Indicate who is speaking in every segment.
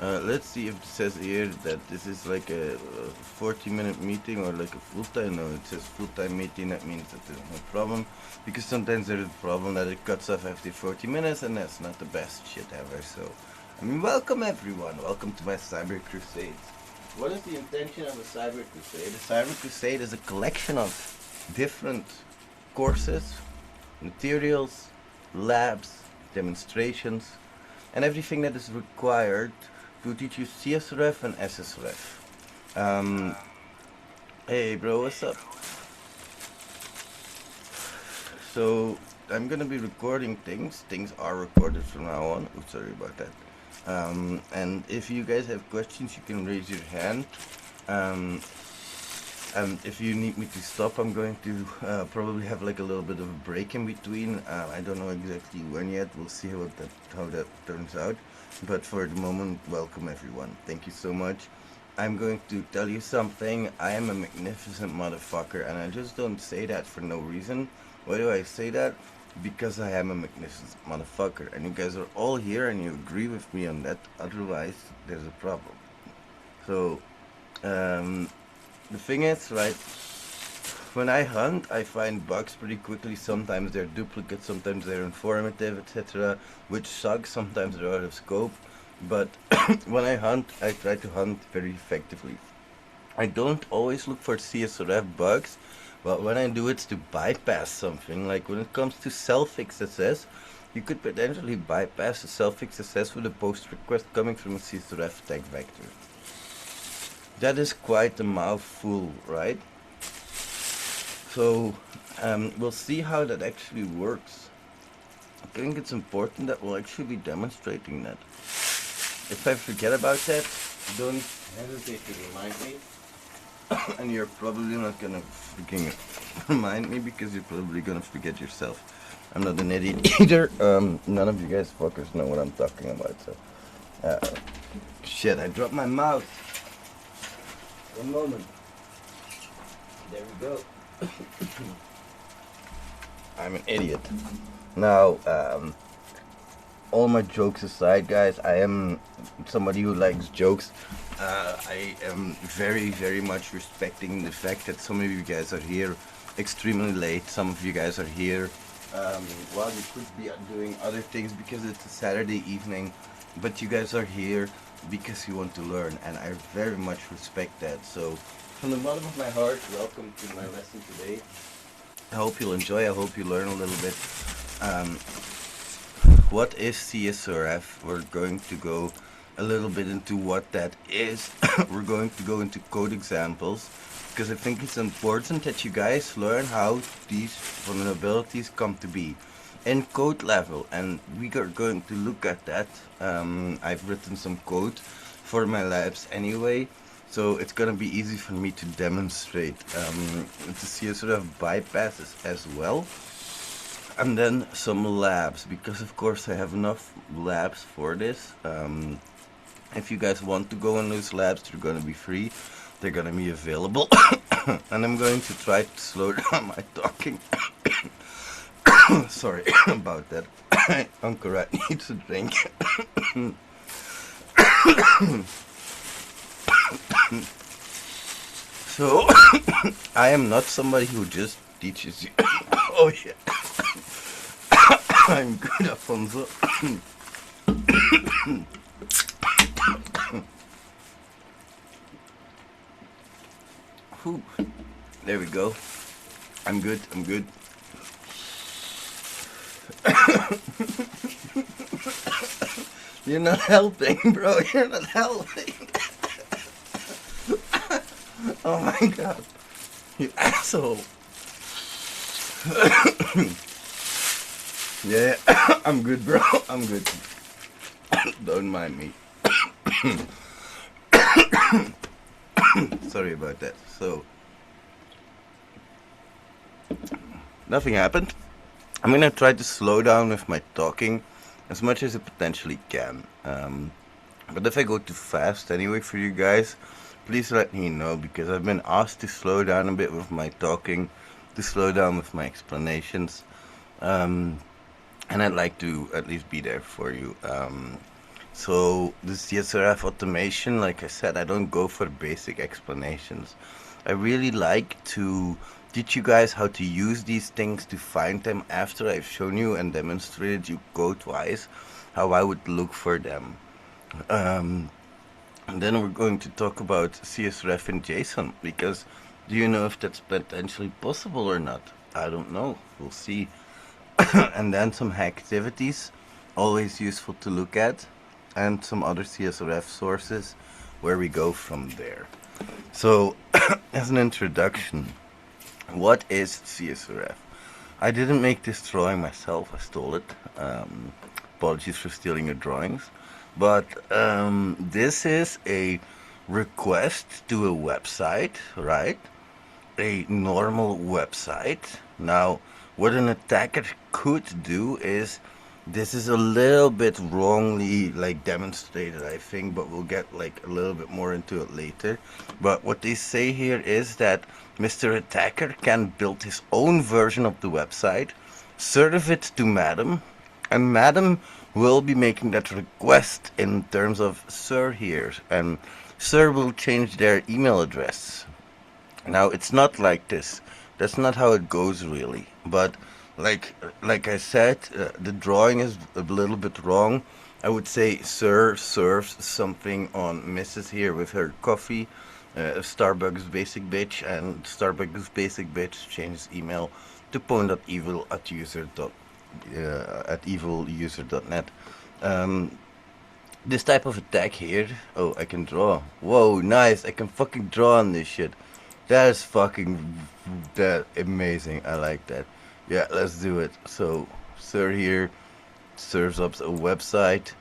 Speaker 1: Let's see if it says here that this is like a 40-minute meeting or like a full-time. No, it says full-time meeting. That means that there's no problem, because sometimes there's a problem that it cuts off after 40 minutes, and that's not the best shit ever. So, I mean, welcome everyone. Welcome to my CyberCrusades. What is the intention of a CyberCrusade? A CyberCrusade is a collection of different courses, materials, labs, demonstrations, and everything that is required to teach you CSRF and SSRF. Hey bro, what's up? So I'm gonna be recording things. Things are recorded from now on. Oops, sorry about that. And if you guys have questions, you can raise your hand. And if you need me to stop, I'm going to probably have like a little bit of a break in between. I don't know exactly when yet. We'll see how that turns out. But for the moment, welcome everyone. Thank you so much. I'm going to tell you something. I am a magnificent motherfucker, and I just don't say that for no reason. Why do I say that? Because I am a magnificent motherfucker, and you guys are all here and you agree with me on that. Otherwise, there's a problem. So, the thing is, right, when I hunt, I find bugs pretty quickly. Sometimes they're duplicates, sometimes they're informative, etc., which sucks. Sometimes they're out of scope. But when I hunt, I try to hunt very effectively. I don't always look for CSRF bugs, but when I do, it's to bypass something. Like when it comes to self-fix SS, you could potentially bypass a self-fix SS with a post request coming from a CSRF tag vector. That is quite a mouthful, right? So we'll see how that actually works. I think it's important that we'll actually be demonstrating that. If I forget about that, don't hesitate to remind me. And you're probably not gonna freaking remind me, because you're probably gonna forget yourself. I'm not an idiot either. None of you guys fuckers know what I'm talking about. So, shit, I dropped my mouse. One moment. There we go. I'm an idiot. Now, all my jokes aside, guys, I am somebody who likes jokes. I am very, very much respecting the fact that some of you guys are here extremely late. Some of you guys are here while you could be doing other things because it's a Saturday evening. But you guys are here because you want to learn, and I very much respect that. So, from the bottom of my heart, welcome to my lesson today. I hope you'll enjoy. I hope you learn a little bit. What is CSRF? We're going to go a little bit into what that is. We're going to go into code examples, because I think it's important that you guys learn how these vulnerabilities come to be in code level, and we are going to look at that. I've written some code for my labs anyway, so it's gonna be easy for me to demonstrate the CSRF bypasses as well, and then some labs, because of course I have enough labs for this. If you guys want to go in those labs, they're gonna be free, they're gonna be available. And I'm going to try to slow down my talking. Sorry about that. Uncle Rat needs a drink. So, I am not somebody who just teaches you. Oh yeah. I'm good, Afonso. Whew. There we go. I'm good. You're not helping, bro. You're not helping. Oh my god. You asshole. Yeah, I'm good, bro. I'm good. Don't mind me. Sorry about that. So, nothing happened. I'm gonna try to slow down with my talking as much as I potentially can. But if I go too fast anyway for you guys, please let me know, because I've been asked to slow down a bit with my talking, to slow down with my explanations. And I'd like to at least be there for you. So the CSRF automation, like I said, I don't go for basic explanations. I really like to teach you guys how to use these things to find them after I've shown you and demonstrated you code-wise how I would look for them. Um, and then we're going to talk about CSRF in JSON, because do you know if that's potentially possible or not? I don't know. We'll see. And then some activities, always useful to look at, and some other CSRF sources where we go from there. So, as an introduction, what is CSRF? I didn't make this drawing myself, I stole it. Apologies for stealing your drawings. But this is a request to a website, right? A normal website. Now, what an attacker could do is, this is a little bit wrongly like demonstrated, I think, but we'll get like a little bit more into it later. But what they say here is that Mr. Attacker can build his own version of the website, serve it to Madam, and Madam will be making that request in terms of Sir here, and Sir will change their email address. Now, it's not like this. That's not how it goes, really. But like I said, the drawing is a little bit wrong. I would say Sir serves something on Mrs. here with her coffee. Starbucks basic bitch, and Starbucks basic bitch changes email to pwn.evil at eviluser.net. This type of attack here. Oh, I can draw. Whoa, nice! I can fucking draw on this shit. That is fucking that amazing. I like that. Yeah, let's do it. So, Sir here serves up a website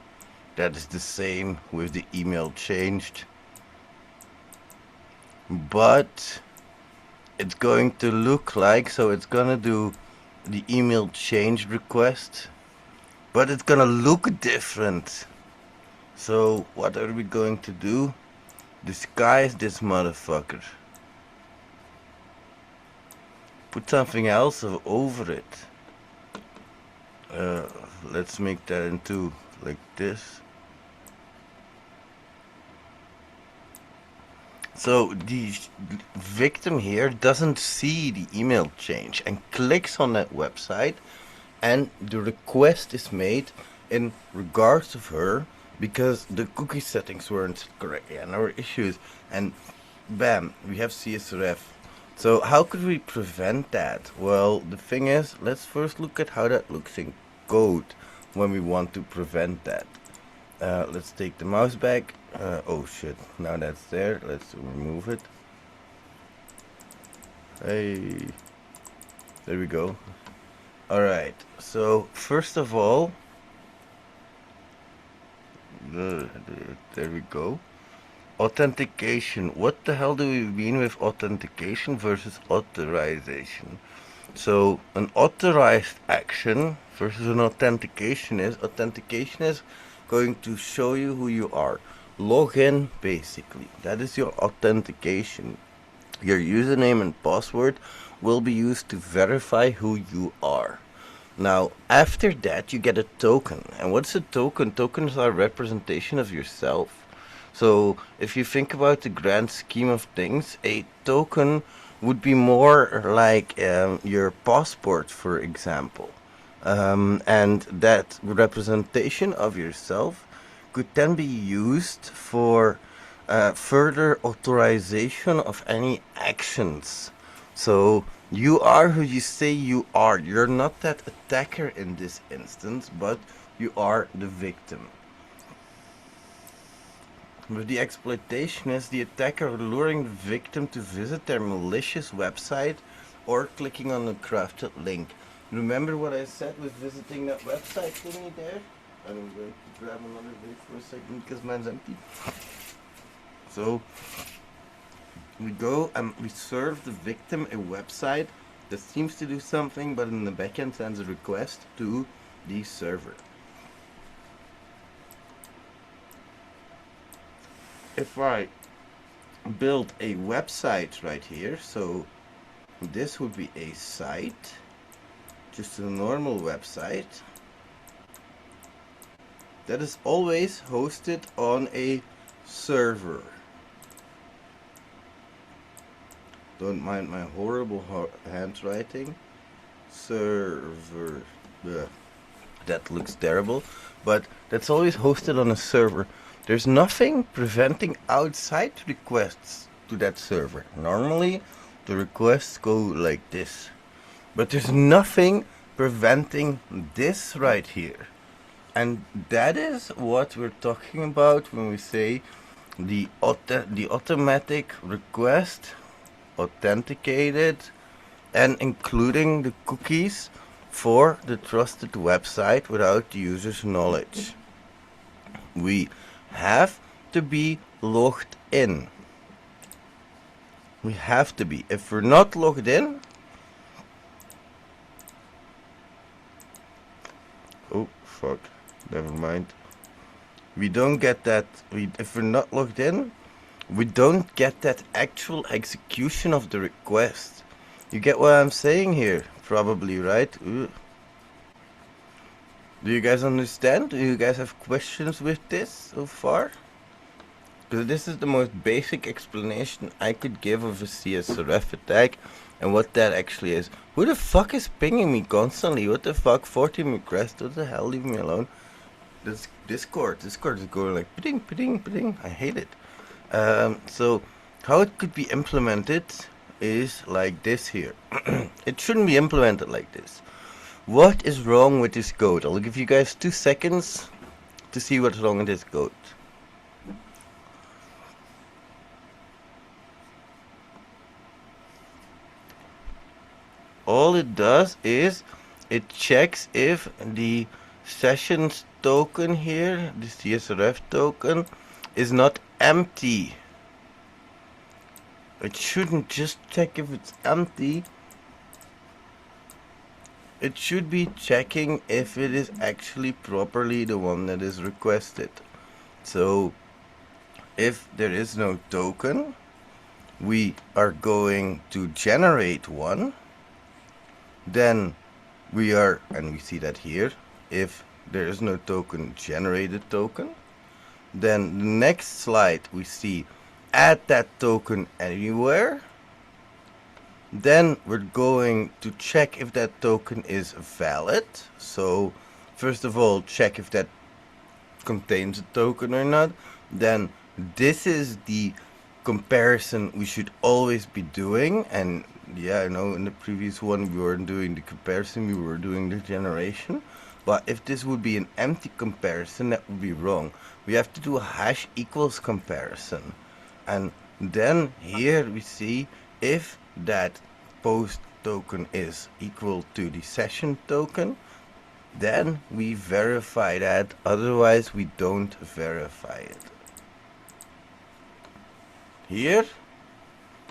Speaker 1: that is the same with the email changed, but it's going to look like, so it's gonna do the email change request, but it's gonna look different. So, what are we going to do? Disguise this motherfucker. Put something else over it. Let's make that into like this. So the victim here doesn't see the email change and clicks on that website, and the request is made in regards of her because the cookie settings weren't correct and our issues, and bam, we have CSRF. So how could we prevent that? Well, the thing is, let's first look at how that looks in code when we want to prevent that. Let's take the mouse back. Oh shit, now that's there. Let's remove it. Hey, there we go. Alright, so first of all, there we go. Authentication. What the hell do we mean with authentication versus authorization? So an authorized action versus an authentication is going to show you who you are. Log in, basically. That is your authentication. Your username and password will be used to verify who you are. Now, after that, you get a token. And what's a token? Tokens are a representation of yourself. So, if you think about the grand scheme of things, a token would be more like your passport, for example. And that representation of yourself could then be used for further authorization of any actions. So, you are who you say you are. You're not that attacker in this instance, but you are the victim. With the exploitation is the attacker luring the victim to visit their malicious website or clicking on a crafted link. Remember what I said with visiting that website thingy there? I'm going to grab another drink for a second because mine's empty. So we go and we serve the victim a website that seems to do something, but in the backend sends a request to the server. If I build a website right here, so this would be a site, just a normal website, that is always hosted on a server. Don't mind my horrible handwriting. Server. Ugh. That looks terrible, but that's always hosted on a server. There's nothing preventing outside requests to that server. Normally, the requests go like this, but there's nothing preventing this right here. And that is what we're talking about when we say the automatic request, authenticated, and including the cookies for the trusted website without the user's knowledge. We have to be logged in. We have to be. If we're not logged in, oh fuck, never mind. We don't get that. If we're not logged in, we don't get that actual execution of the request. You get what I'm saying here? Probably, right? Ooh. Do you guys understand? Do you guys have questions with this so far? Because this is the most basic explanation I could give of a CSRF attack and what that actually is. Who the fuck is pinging me constantly? What the fuck? 14 requests? What the hell? Leave me alone. This Discord is going like ping, ping, ping. I hate it. So how it could be implemented is like this here. It shouldn't be implemented like this. What is wrong with this code? I'll give you guys 2 seconds to see what's wrong with this code. All it does is it checks if the sessions token here, the CSRF token, is not empty. It shouldn't just check if it's empty. It should be checking if it is actually properly the one that is requested. So if there is no token, we are going to generate one. Then we are, and we see that here, if there is no token, generate a token. Then the next slide we see add that token anywhere. Then we're going to check if that token is valid. So first of all, check if that contains a token or not. Then this is the comparison we should always be doing. And yeah, I know in the previous one we weren't doing the comparison, we were doing the generation. But if this would be an empty comparison, that would be wrong. We have to do a hash equals comparison. And then here we see if that post token is equal to the session token, then we verify that, otherwise we don't verify it. Here,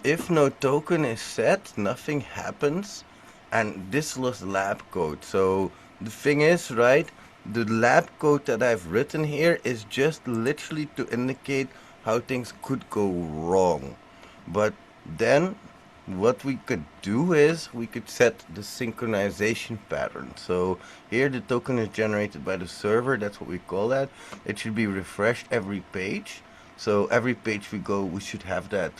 Speaker 1: if no token is set, nothing happens, and this was lab code. So the thing is, right, the lab code that I've written here is just literally to indicate how things could go wrong. But then what we could do is we could set the synchronization pattern. So here the token is generated by the server, that's what we call that. It should be refreshed every page. So every page we go, we should have that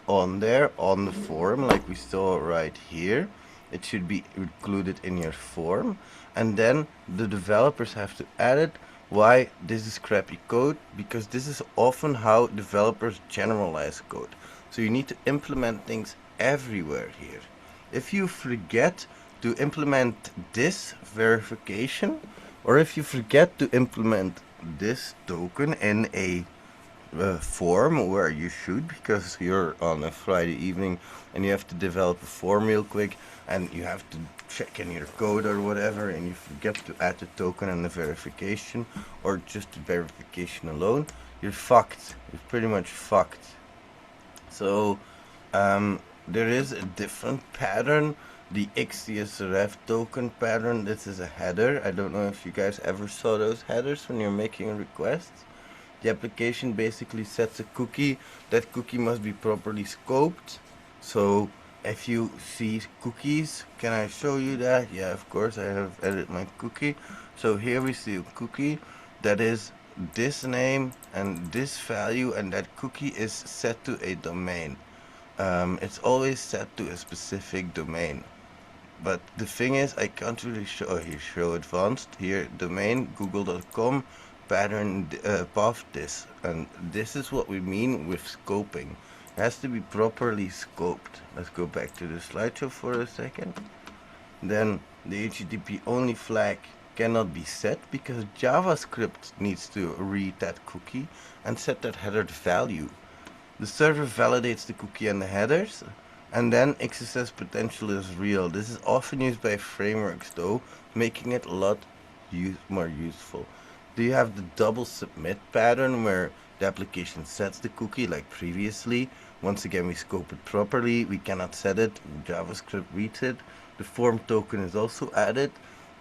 Speaker 1: on there, on the form, like we saw right here. It should be included in your form. And then the developers have to add it. Why? This is crappy code, because this is often how developers generalize code. So you need to implement things everywhere here. If you forget to implement this verification, or if you forget to implement this token in a form where you should, because you're on a Friday evening and you have to develop a form real quick and you have to check in your code or whatever, and you forget to add the token and the verification, or just the verification alone, you're fucked. You're pretty much fucked. So there is a different pattern, the CSRF token pattern. This is a header. I don't know if you guys ever saw those headers when you're making requests. The application basically sets a cookie. That cookie must be properly scoped. So if you see cookies, can I show you that? Yeah, of course, I have edited my cookie. So here we see a cookie. that is this name and this value, and that cookie is set to a domain. It's always set to a specific domain. But the thing is, I can't really show here. Show advanced here, domain google.com pattern path this, and this is what we mean with scoping. It has to be properly scoped. Let's go back to the slideshow for a second. Then the HTTP only flag cannot be set because JavaScript needs to read that cookie and set that header value. The server validates the cookie and the headers, and then XSS potential is real. This is often used by frameworks though, making it a lot more useful. Do you have the double submit pattern where the application sets the cookie like previously? Once again, we scope it properly, we cannot set it, JavaScript reads it. The form token is also added.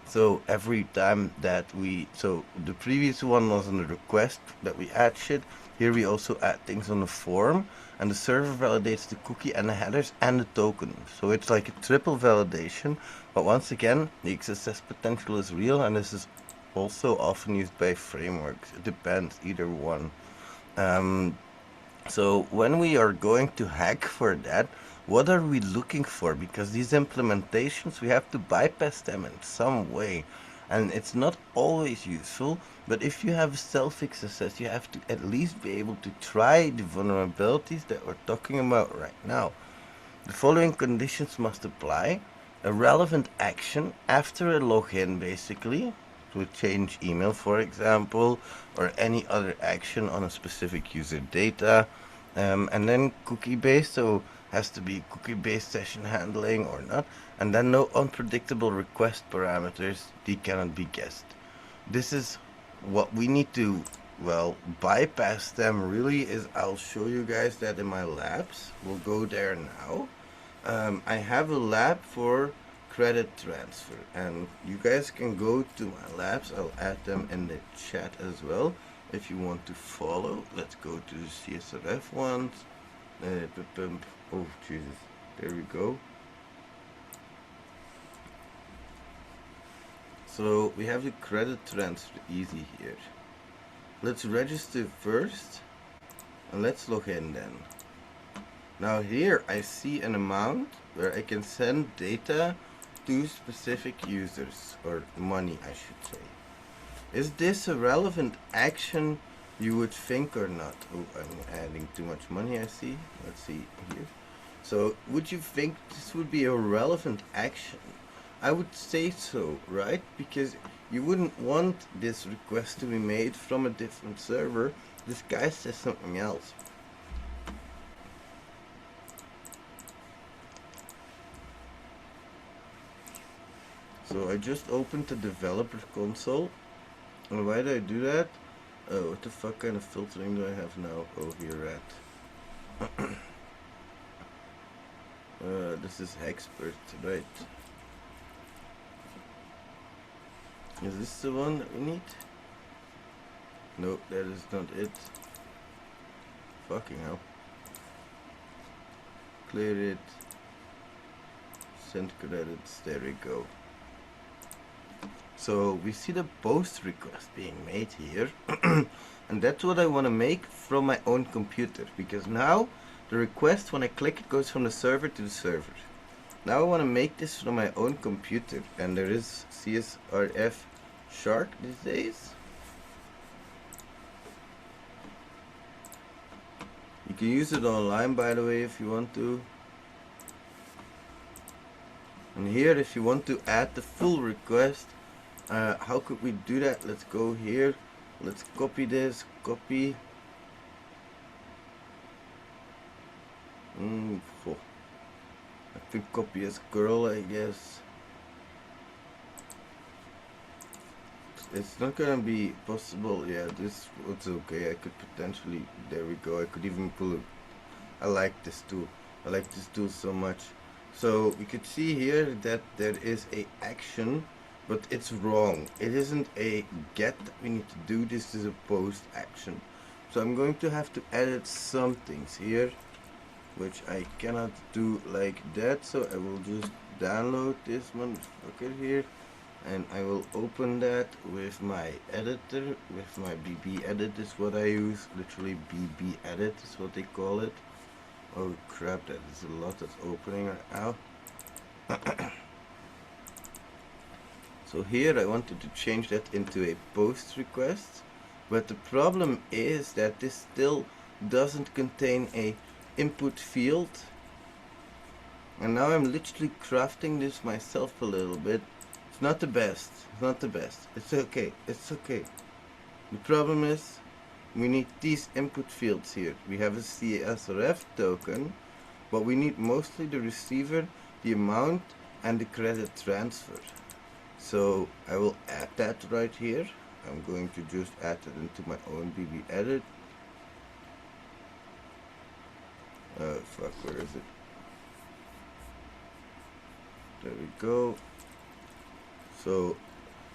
Speaker 1: So every time that so the previous one was on the request that we add shit. Here we also add things on the form, and the server validates the cookie and the headers and the token. So it's like a triple validation, but once again, the XSS potential is real, and this is also often used by frameworks. It depends, either one. So when we are going to hack for that, what are we looking for? Because these implementations, we have to bypass them in some way. And it's not always useful, but if you have self-XSS, you have to at least be able to try the vulnerabilities that we're talking about right now. The following conditions must apply. A relevant action after a login, basically, to change email, for example, or any other action on a specific user data. And then cookie-based, so has to be cookie-based session handling or not, and then no unpredictable request parameters, they cannot be guessed. This is what we need to, well, bypass them really is, I'll show you guys that in my labs. We'll go there now. I have a lab for credit transfer, and you guys can go to my labs. I'll add them in the chat as well if you want to follow. Let's go to the CSRF ones. Oh Jesus, there we go. So we have the credit transfer easy here. Let's register first and let's log in then. Now here I see an amount where I can send data to specific users, or money I should say. Is this a relevant action you would think or not? Oh, I'm adding too much money, I see. Let's see here. So would you think this would be a relevant action? I would say so, right? Because you wouldn't want this request to be made from a different server. This guy says something else. So I just opened the developer console. And why do I do that? Oh, what the fuck kind of filtering do I have now? Oh, here at. This is expert, right? Is this the one that we need? No, that is not it. Fucking hell. Clear it. Send credits. There we go. So we see the post request being made here. And that's what I want to make from my own computer, because now the request, when I click it, goes from the server to the server. Now I want to make this from my own computer, and there is CSRF Shark these days. You can use it online, by the way, if you want to. And here, if you want to add the full request, how could we do that? Let's go here. Let's copy this. Copy. I think copy as girl, I guess. It's not gonna be possible. Yeah, this was okay. I could potentially. There we go. I could even pull it. I like this tool. I like this tool so much. So we could see here that there is a action, but it's wrong. It isn't a get that we need to do. This is a post action. So I'm going to have to edit some things here, which I cannot do like that. So I will just download this motherfucker here and I will open that with my editor, with my BB edit is what I use. Literally BB edit is what they call it. Oh crap, that is a lot that's opening right now. So here I wanted to change that into a post request, but the problem is that this still doesn't contain a input field. And now I'm literally crafting this myself a little bit. It's not the best. It's not the best. It's okay. It's okay. The problem is we need these input fields here. We have a CSRF token, but we need mostly the receiver, the amount, and the credit transfer. So I will add that right here. I'm going to just add it into my own BB edit. Fuck, where is it? There we go. So,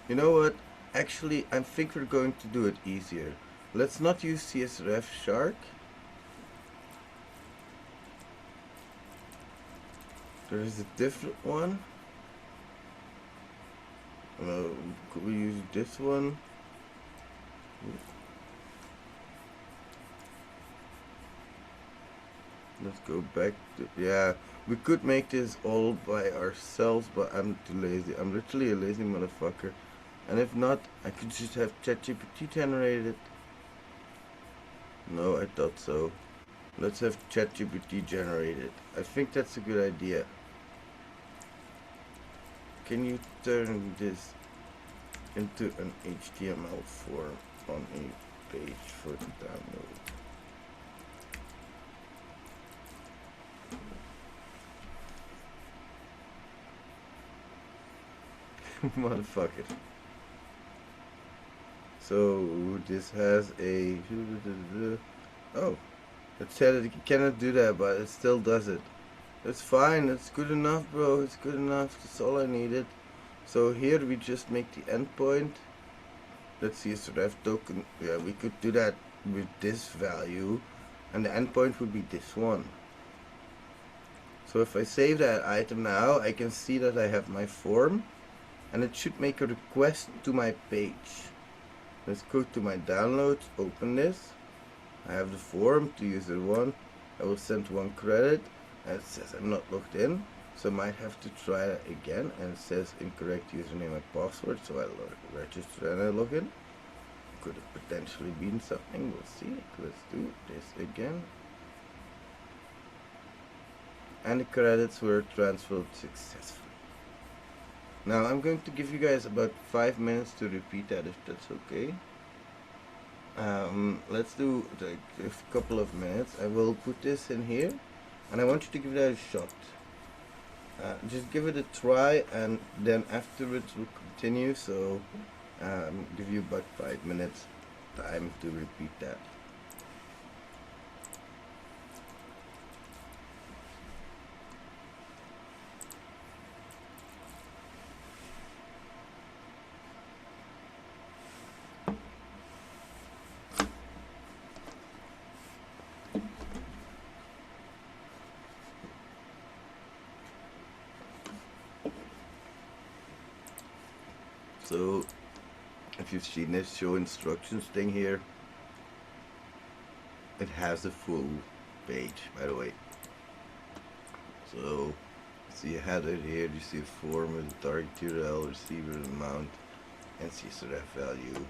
Speaker 1: you know what? Actually, I think we're going to do it easier. Let's not use CSRF Shark. There is a different one. Could we use this one? Let's go back to, yeah, we could make this all by ourselves, but I'm too lazy. I'm literally a lazy motherfucker. And if not, I could just have ChatGPT generate it. No, I thought so. Let's have ChatGPT generate it. I think that's a good idea. Can you turn this into an HTML form on a page for the download? Motherfucker. So this has a, oh, it said it cannot do that, but it still does it. It's fine, it's good enough, bro. It's good enough. That's all I needed. So here we just make the endpoint. Let's see, CSRF token. Yeah, we could do that with this value, and the endpoint would be this one. So if I save that item now, I can see that I have my form, and it should make a request to my page. Let's go to my downloads, open this. I have the form to user 1. I will send 1 credit. And it says I'm not logged in, so I might have to try that again. And it says incorrect username and password, so I register and I log in. Could have potentially been something. We'll see. Let's do this again. And the credits were transferred successfully. Now I'm going to give you guys about 5 minutes to repeat that, if that's okay. Let's do like a couple of minutes. I will put this in here, and I want you to give that a shot. Just give it a try, and then afterwards we'll continue. So give you about 5 minutes time to repeat that. So if you've seen this show instructions thing here, it has a full page, by the way. So see a header here, you see a form with a target URL, receiver amount, and CSRF value.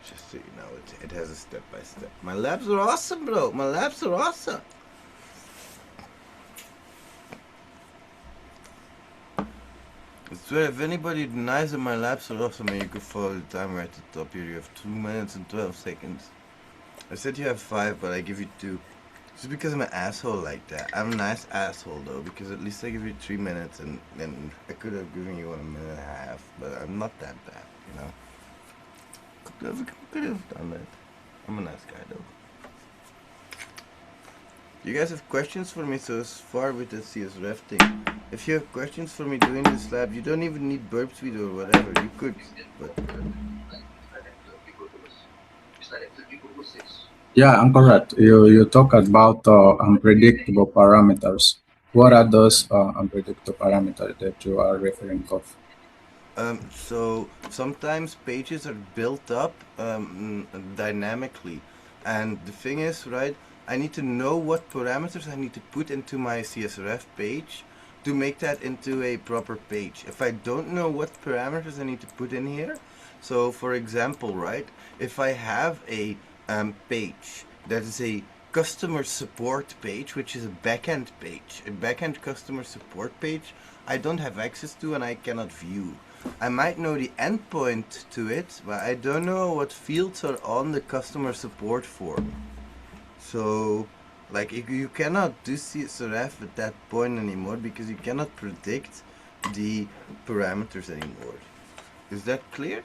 Speaker 1: Just so you know, it has a step-by-step. My labs are awesome, bro. My labs are awesome. I swear, if anybody denies that my labs are awesome, you can follow the timer at the top here. You have 2 minutes and 12 seconds. I said you have 5, but I give you 2. Just because I'm an asshole like that. I'm a nice asshole though, because at least I give you 3 minutes, and then I could have given you 1.5 minutes, but I'm not that bad, you know. Could have done that. I'm a nice guy though. You guys have questions for me so far with the CSRF thing? If you have questions for me doing this lab, you don't even need Burp Suite or whatever. You could, but
Speaker 2: Yeah, I'm correct. You talk about unpredictable parameters. What are those unpredictable parameters that you are referring to?
Speaker 1: So sometimes pages are built up dynamically, and the thing is, right, I need to know what parameters I need to put into my CSRF page to make that into a proper page. If I don't know what parameters I need to put in here, so for example, right, if I have a page that is a customer support page, which is a backend page, a backend customer support page, I don't have access to and I cannot view. I might know the endpoint to it, but I don't know what fields are on the customer support form. So, like, you cannot do CSRF at that point anymore because you cannot predict the parameters anymore. Is that clear?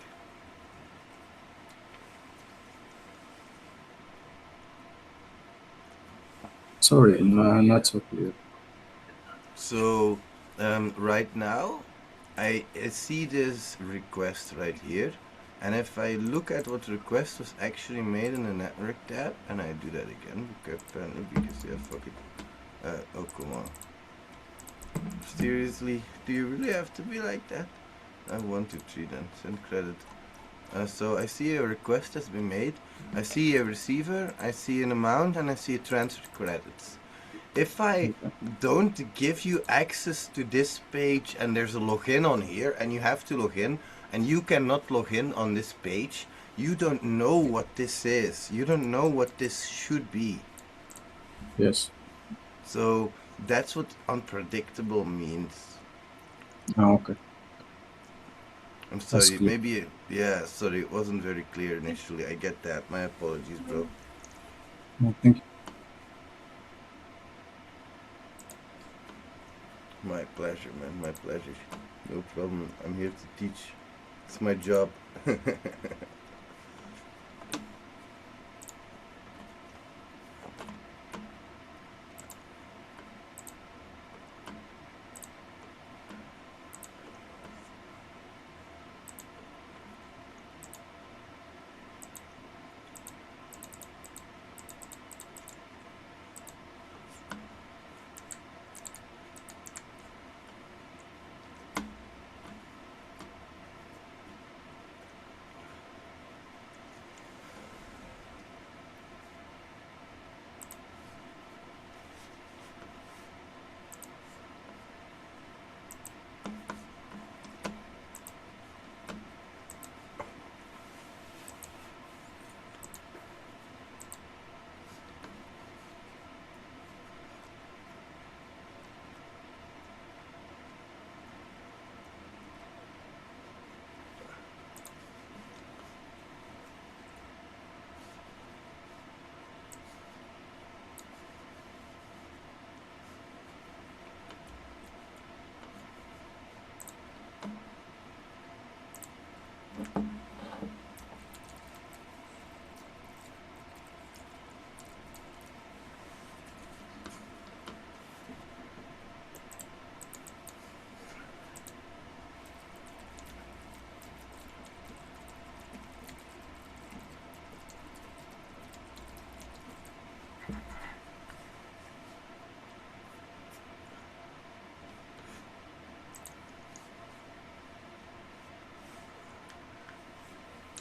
Speaker 2: Sorry, no, not so clear.
Speaker 1: So, right now, I see this request right here. And if I look at what request was actually made in the network tab, and I do that again, apparently because yeah, fuck it. Oh, come on. Seriously, do you really have to be like that? 1, 2, 3 then, send credit. So I see a request has been made, I see a receiver, I see an amount, and I see transfer credits. If I
Speaker 2: Okay.
Speaker 1: don't give you access to this page and there's a login on here and you have to log in and you cannot log in on this page, you don't know what this is. You don't know what this should be.
Speaker 2: Yes.
Speaker 1: So that's what unpredictable means.
Speaker 2: Okay.
Speaker 1: I'm
Speaker 2: That's
Speaker 1: sorry,
Speaker 2: clear.
Speaker 1: maybe, yeah, sorry, it wasn't very clear initially. I get that. My apologies, bro.
Speaker 2: No, thank you.
Speaker 1: My pleasure, man, my pleasure. No problem. I'm here to teach. It's my job.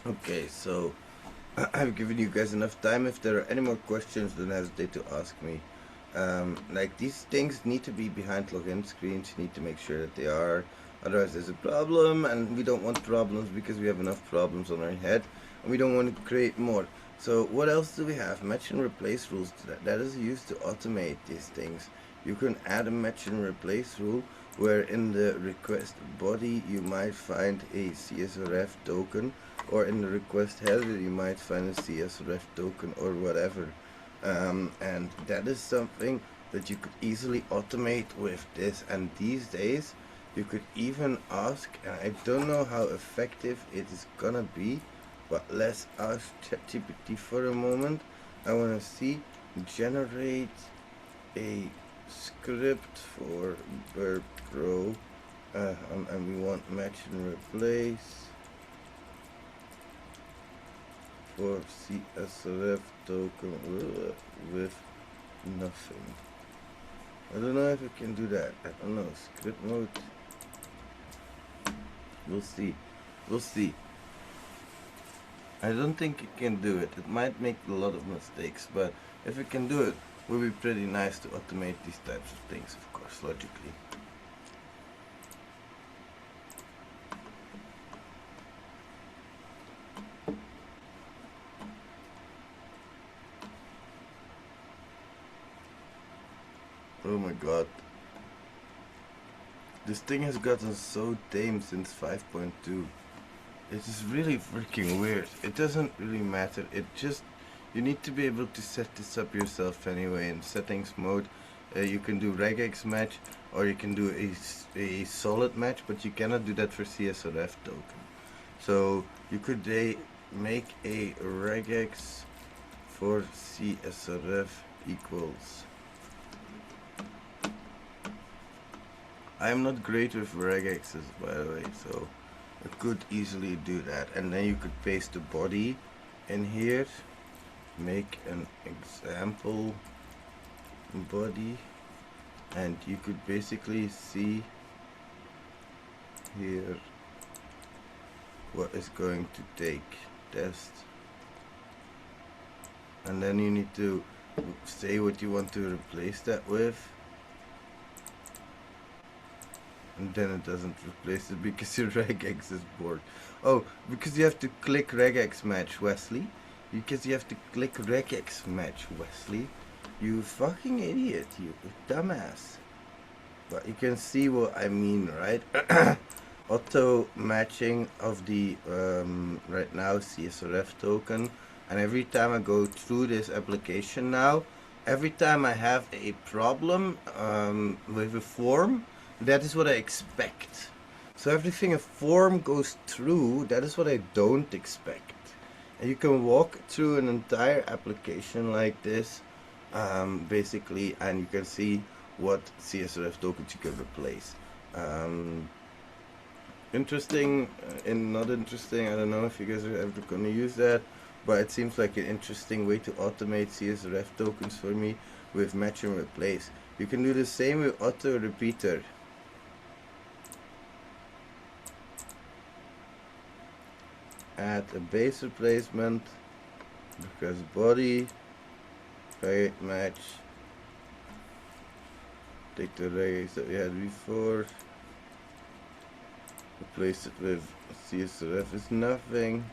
Speaker 1: Okay, so I've given you guys enough time. If there are any more questions, don't hesitate to ask me. Like, these things need to be behind login screens. You need to make sure that they are. Otherwise, there's a problem, and we don't want problems because we have enough problems on our head, and we don't want to create more. So what else do we have? Match and replace rules. That is used to automate these things. You can add a match and replace rule where in the request body you might find a CSRF token, or in the request header you might find a CSRF token or whatever. And that is something that you could easily automate with this. And these days you could even ask, and I don't know how effective it is gonna be, but let's ask ChatGPT for a moment. I want to see, generate a script for Burp Pro, and we want match and replace for CSRF token with nothing. I don't know if we can do that. I don't know. Script mode. We'll see. We'll see. I don't think it can do it. It might make a lot of mistakes, but if it can do it, it would be pretty nice to automate these types of things, of course, logically. Oh my god. This thing has gotten so tame since 5.2. It is really freaking weird. It doesn't really matter. It just, you need to be able to set this up yourself anyway. In settings mode, you can do regex match, or you can do a solid match, but you cannot do that for CSRF token. So you could make a regex for CSRF equals. I'm not great with regexes, by the way, so I could easily do that. And then you could paste the body in here, make an example body, and you could basically see here what is going to take test. And then you need to say what you want to replace that with. And then it doesn't replace it because your regex is bored. Oh, because you have to click regex match, Wesley. Because you have to click regex match, Wesley. You fucking idiot, you dumbass. But you can see what I mean, right? Auto matching of the right now CSRF token. And every time I go through this application now, every time I have a problem with a form, that is what I expect. So everything a form goes through, that is what I don't expect. And you can walk through an entire application like this, basically, and you can see what CSRF tokens you can replace. Interesting and not interesting, I don't know if you guys are ever going to use that, but it seems like an interesting way to automate CSRF tokens for me with match and replace. You can do the same with auto repeater. Add a base replacement, because body, create match, take the regex that we had before, replace it with CSRF is nothing.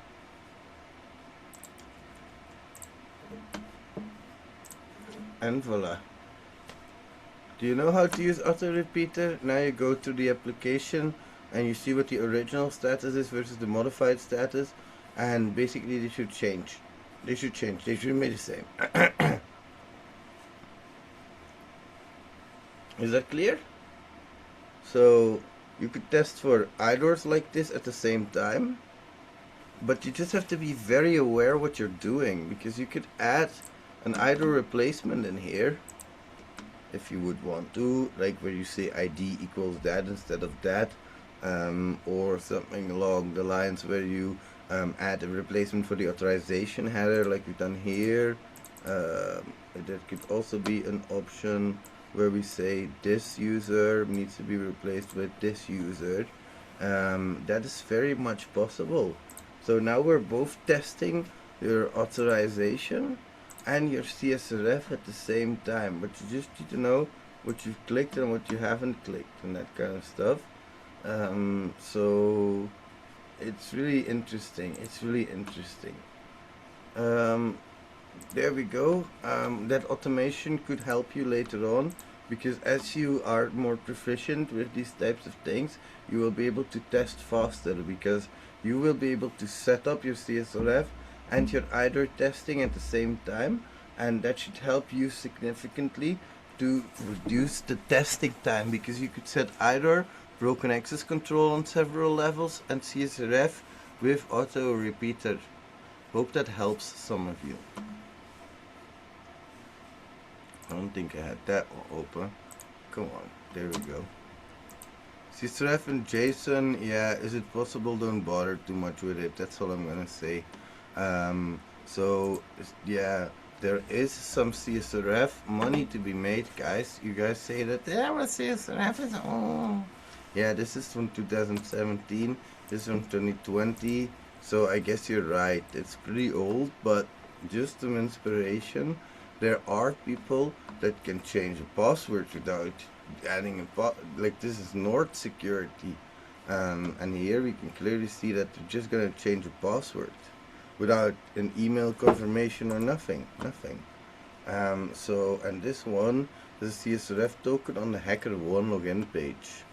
Speaker 1: And voila. Do you know how to use auto repeater? Now you go to the application and you see what the original status is versus the modified status, and basically they should change. They should remain the same. Is that clear? So you could test for idors like this at the same time, but you just have to be very aware what you're doing, because you could add an idle replacement in here if you would want to, like where you say ID equals that instead of that. Or something along the lines where you add a replacement for the authorization header like we've done here. There could also be an option where we say this user needs to be replaced with this user. That is very much possible. So now we're both testing your authorization and your CSRF at the same time, but you just need to know what you've clicked and what you haven't clicked and that kind of stuff. So it's really interesting. There we go. That automation could help you later on, because as you are more proficient with these types of things, you will be able to test faster, because you will be able to set up your CSRF and your IDOR testing at the same time, and that should help you significantly to reduce the testing time, because you could set IDOR, broken access control on several levels, and CSRF with auto repeater. Hope that helps some of you. I don't think I had that one open. Come on, there we go. CSRF and JSON, yeah, is it possible? Don't bother too much with it. That's all I'm gonna say. So yeah, there is some CSRF money to be made, guys. You guys say that, yeah, but CSRF is, oh. Yeah, this is from 2017. This is from 2020, so I guess you're right. It's pretty old, but just some inspiration. There are people that can change a password without adding like this is Nord security, and here we can clearly see that they're just gonna change a password without an email confirmation or nothing, nothing. So and this one, the CSRF token on the HackerOne login page.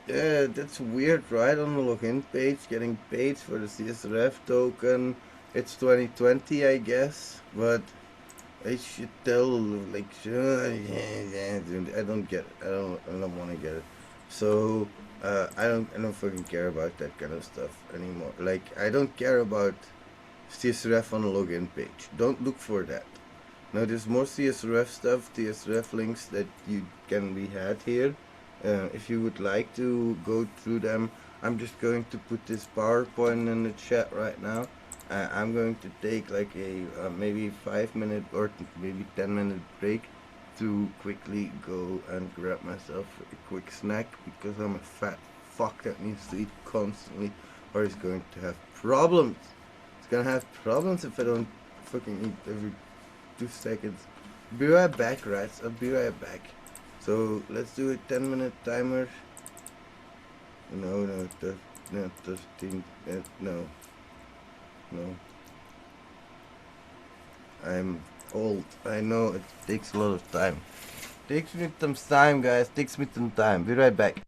Speaker 1: Yeah, that's weird, right? On the login page, getting paid for the CSRF token. It's 2020, I guess, but I should tell, like, I don't get it. I don't want to get it. So, I don't fucking care about that kind of stuff anymore. Like, I don't care about CSRF on the login page. Don't look for that. Now there's more CSRF stuff, CSRF links that you can be had here. If you would like to go through them, I'm just going to put this PowerPoint in the chat right now. I'm going to take like a maybe 5 minute or maybe 10 minute break to quickly go and grab myself a quick snack because I'm a fat fuck that needs to eat constantly or is going to have problems. It's gonna have problems if I don't fucking eat every 2 seconds. Be right back, rats. I'll be right back. So let's do a 10-minute timer. No, no, no, 15. No, no. I'm old. I know it takes a lot of time. Takes me some time, guys. Takes me some time. Be right back.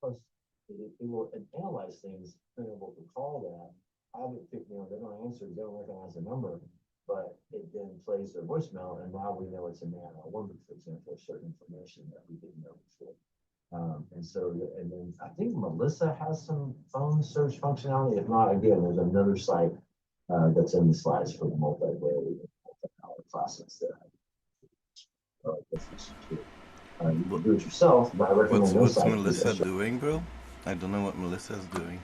Speaker 3: Plus, it will analyze things, being able to call that. Have it pick, they don't answer, they don't recognize the number, but it then plays their voicemail, and now we know it's a man or a woman, for example, certain information that we didn't know before. And then I think Melissa has some phone search functionality. If not, again, there's another site that's in the slides for the multi-way classics that this is secure. You can do it yourself, but I recommend those
Speaker 1: What's
Speaker 3: sites.
Speaker 1: Melissa doing, bro? I don't know what Melissa's doing.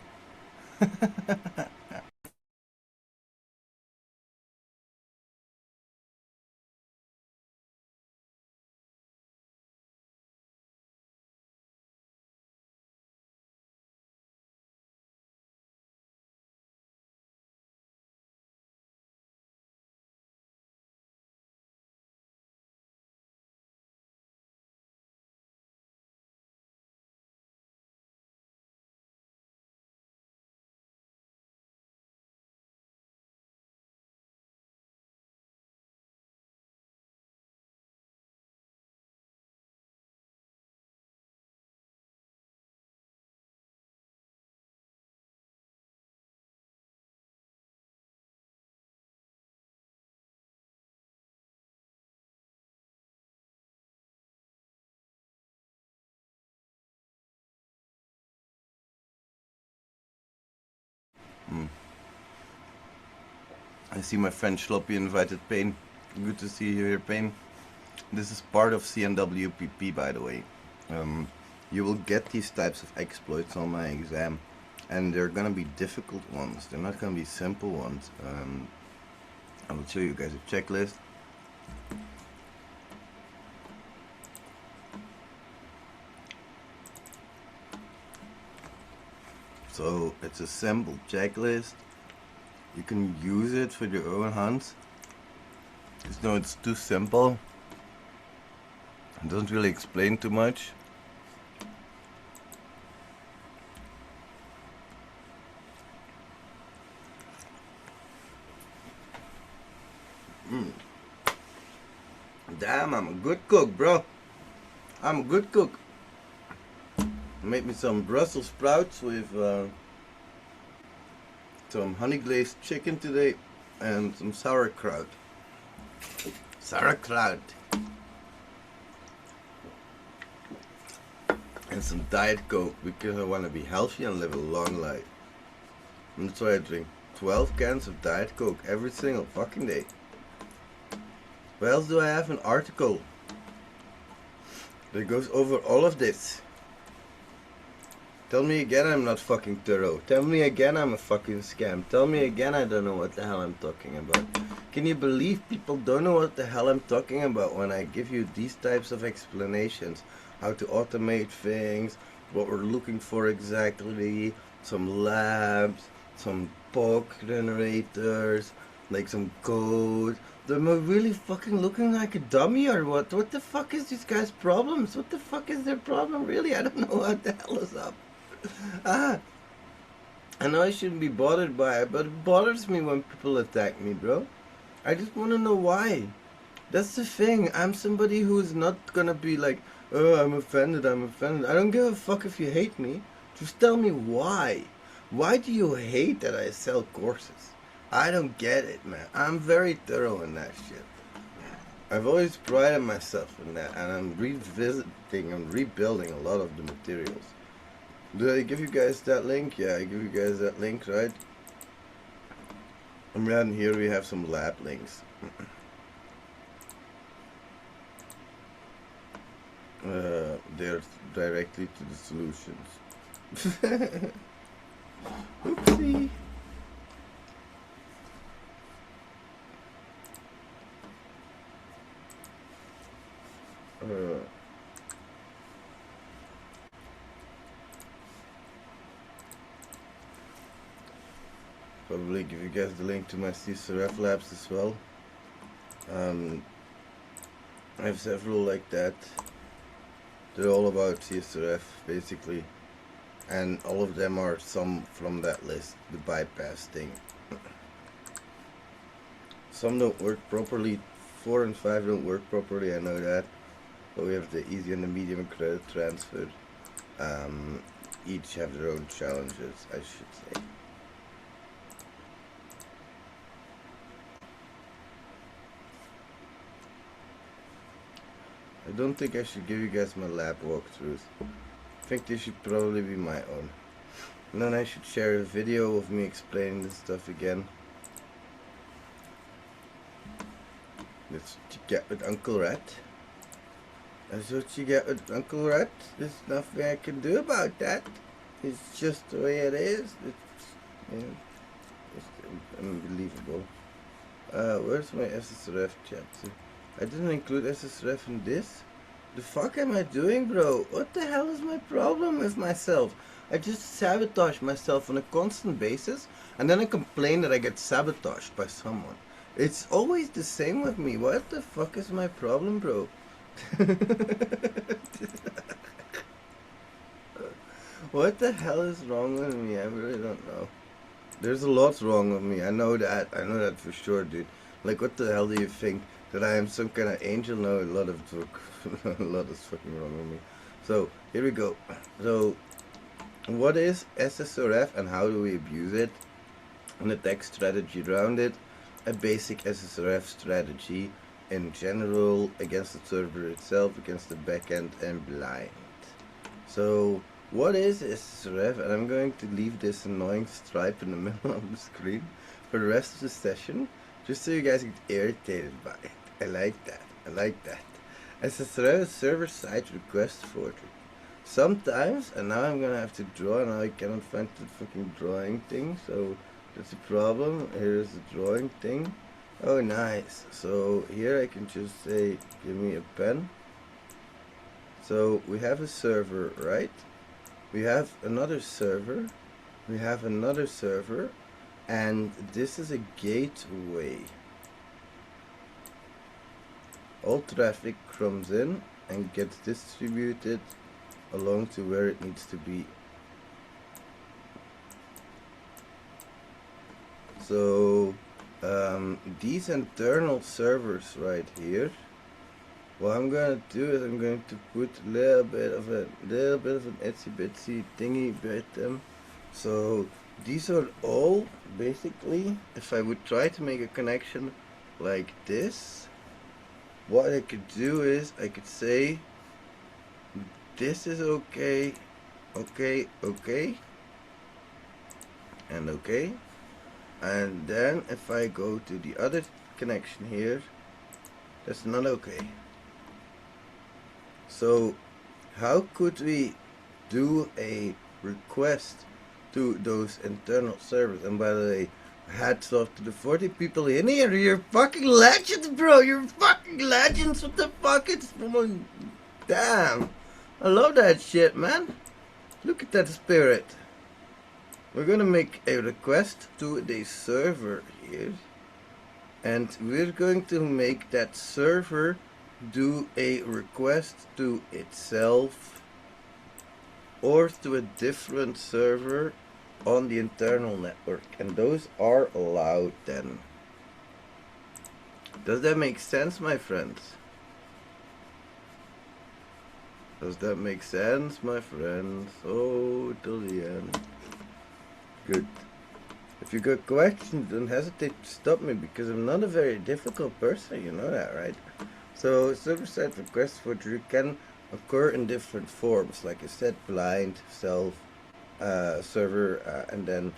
Speaker 1: I see my friend Schloppy invited Payne. Good to see you here, Payne. This is part of CNWPP, by the way. You will get these types of exploits on my exam, and they're gonna be difficult ones. They're not gonna be simple ones. I will show you guys a checklist. So it's a simple checklist. You can use it for your own hands. Just know it's too simple. It doesn't really explain too much. Damn, I'm a good cook, bro. I'm a good cook. Made me some Brussels sprouts with some honey glazed chicken today and some sauerkraut. Sauerkraut. And some Diet Coke because I want to be healthy and live a long life. And that's why I drink 12 cans of Diet Coke every single fucking day. Where else do I have an article that goes over all of this? Tell me again I'm not fucking thorough. Tell me again I'm a fucking scam. Tell me again I don't know what the hell I'm talking about. Can you believe people don't know what the hell I'm talking about when I give you these types of explanations? How to automate things, what we're looking for exactly, some labs, some POC generators, like some code. Am I really fucking looking like a dummy or what? What the fuck is these guys' problems? What the fuck is their problem really? I don't know what the hell is up. I know I shouldn't be bothered by it, but it bothers me when people attack me, bro. I just want to know why. That's the thing. I'm somebody who's not gonna be like, oh, I'm offended. I don't give a fuck if you hate me. Just tell me why. Why do you hate that I sell courses? I don't get it, man. I'm very thorough in that shit. I've always prided myself in that, and I'm revisiting and rebuilding a lot of the materials. Did I give you guys that link? Yeah, I give you guys that link, right? And around here we have some lab links. They're directly to the solutions. Oopsie. Probably give you guys the link to my CSRF labs as well. I have several like that. They're all about CSRF basically, and all of them are some from that list, the bypass thing. Some don't work properly, 4 and 5 don't work properly, I know that, but we have the easy and the medium credit transfer. each have their own challenges, I should say. I don't think I should give you guys my lab walkthroughs. I think they should probably be my own. And then I should share a video of me explaining this stuff again. That's what you get with Uncle Rat. That's what you get with Uncle Rat. There's nothing I can do about that. It's just the way it is. It's, you know, it's unbelievable. Where's my SSRF chapter? I didn't include SSRF in this. The fuck am I doing, bro? What the hell is my problem with myself? I just sabotage myself on a constant basis, and then I complain that I get sabotaged by someone. It's always the same with me. What the fuck is my problem, bro? What the hell is wrong with me? I really don't know. There's a lot wrong with me. I know that. I know that for sure, dude. Like, what the hell do you think? That I am some kind of angel? No, a lot is fucking wrong with me. So, here we go. So, what is SSRF and how do we abuse it? And the tech strategy around it. A basic SSRF strategy in general against the server itself, against the backend and blind. So, what is SSRF? And I'm going to leave this annoying stripe in the middle of the screen for the rest of the session, just so you guys get irritated by it. I like that. I like that. SSRF is server-side request forwarding. Sometimes, and now I'm gonna have to draw, now I cannot find the fucking drawing thing, so that's a problem. Here's the drawing thing. Oh, nice. So here I can just say, give me a pen. So we have a server, right? We have another server. We have another server. And this is a gateway. All traffic comes in and gets distributed along to where it needs to be. So these internal servers right here, what I'm gonna do is I'm going to put a little bit of an itsy bitsy thingy with them. So these are all basically, if I would try to make a connection like this, what I could do is I could say this is okay, okay, okay, and okay. And then if I go to the other connection here, that's not okay. So how could we do a request to those internal servers? And by the way, hats off to the 40 people in here. You're fucking legends, bro. You're fucking legends. What the fuck? It's damn. I love that shit, man. Look at that spirit. We're gonna make a request to the server here, and we're going to make that server do a request to itself or to a different server on the internal network, and those are allowed then. Does that make sense, my friends? Does that make sense, my friends? Oh, till the end. Good. If you got questions, don't hesitate to stop me, because I'm not a very difficult person, you know that, right? So server-side requests for Drew can occur in different forms, like I said, blind, self, server, and then